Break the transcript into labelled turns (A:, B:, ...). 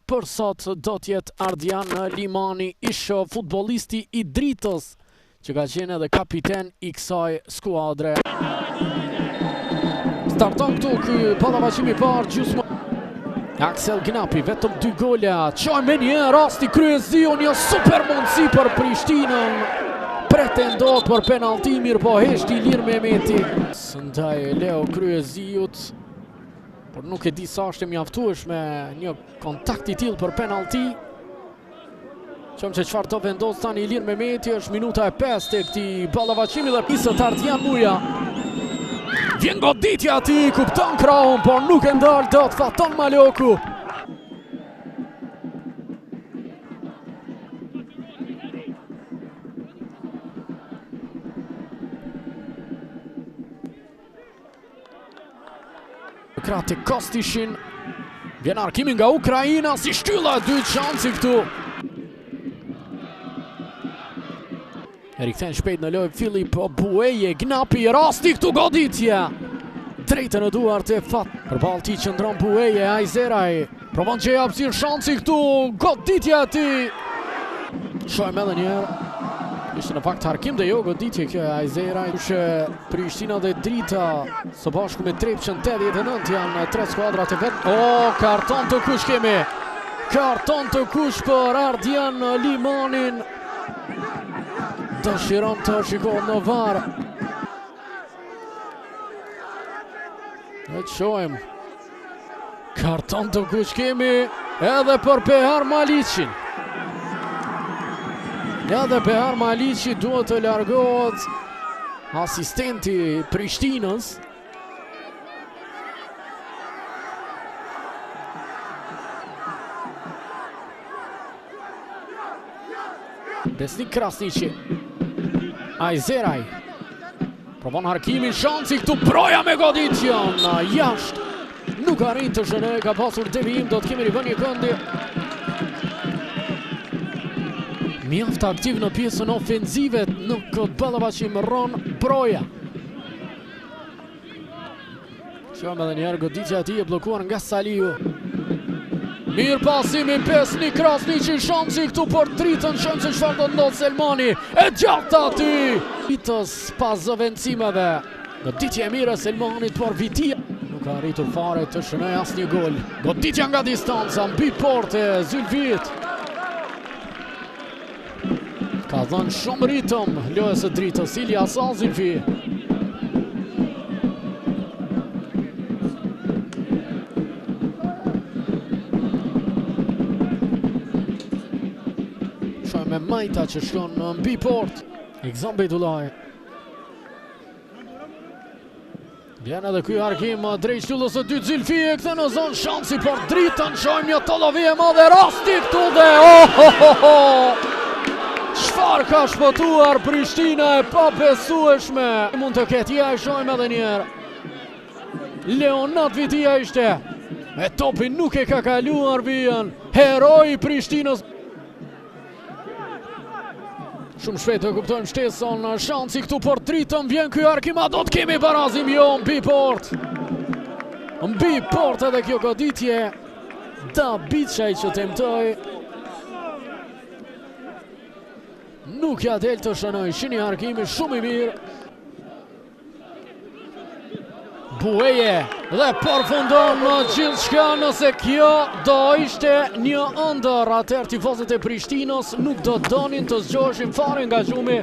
A: për sot do t'jetë Ardian Limani, ish futbollisti i Dritës, që ka qenë edhe kapiten i kësaj skuadre. Starton këtu ky pallavaçimi i parë gjysmë. Aksel Gnapi, vetëm 2 gola, çoj me një rasti kryesio, një super mundësi për Prishtinën. Pretendot për penalti, mirë po heshti Ilir Mehmeti. Ndaj Leo Kryeziut, por nuk e di sa është e mjaftueshme një kontakt i tillë për penalti. Qëm që çfarë do vendos tani Ilir Mehmeti, është minuta e 5 të këtij pallavaçimi dhe pisët Ardian Muja. Vjen goditja ati, kupton krahun, por nuk e ndal dot Faton Maloku. Krati Kostishin, vjen arkimi nga Ukraina, si shtylla e dytë shansi këtu. E rikthen shpejt në lojë Filip Bueje, Gnapi, rasti këtu goditja. Drejtë në duart e Fat. Përballë ti qëndron Bueje, Ajzeraj. Provon që jap si shansi këtu, goditja ti. Shojmë edhe një herë. Ishte në fakt harkim dhe jo goditje kjo e Ajzeraj. Që Prishtina dhe Drita së bashku me Trepçën 89 janë 3 skuadrat e vet. Karton të kush kemi. Karton të kush për Ardian Limanin. Dëshiron të shikon në VAR. E qojmë. Karton të kush kemi edhe për Behar Maliqin. Edhe Behar Maliqi duhet të largohet, asistenti Prishtinës. Besnik Krasniqi. Ajzeraj. Provon harkimin, shansi këtu, Broja me goditjen. Jashtë. Nuk arrin të shënoj, ka pasur devijim, do të kemi rivën një këndi. Mjaft aktiv në pjesën ofenzive në këtë pallavaçim Ron Broja. Shojmë edhe njerë goditja ati e blokuar nga Saliu. Mirë pasimin Besnik Krasniqi, shansi këtu për Dritën, shojmë se çfarë do të ndodhë Selmani. E gjatë ati. Dritës pas zëvendësimeve. Goditja e mirë e Selmanit për Vitia. Nuk ka arritur fare të shënoj asnjë gol. Goditja nga distanca, mbi porte, Zylfit. Ka dhënë shumë ritëm lojës së Dritës, Ilyas Zylfi. Shojmë me Majta që shkon në mbi port. Ikzam Bejdullaj. Vjen edhe ky harkim drejt shtyllës së dytë, Zylfi e kthe në zonë, shansi për Dritën, shojmë një tollovi e madhe, rasti këtu dhe çfarë ka shpëtuar Prishtina e pabesueshme. Mund të ketë, ja e shojmë edhe njerë. Leonat Vitia ishte. E topi nuk e ka kaluar vijën. Heroi Prishtinës. Shumë shpejt të kuptojmë shtesën, shansi këtu për Dritën, vjen ky harkim, a do të kemi barazim, jo, mbi port. Mbi port edhe kjo goditje. Dabiçaj që temtoi. Nuk ja del të shënoj, shini harkimi shumë i mirë. Bueje dhe përfundon gjithçka, nëse kjo do ishte një ëndër, atëherë tifozët e Prishtinës nuk do donin të zgjoheshin fare nga gjumi.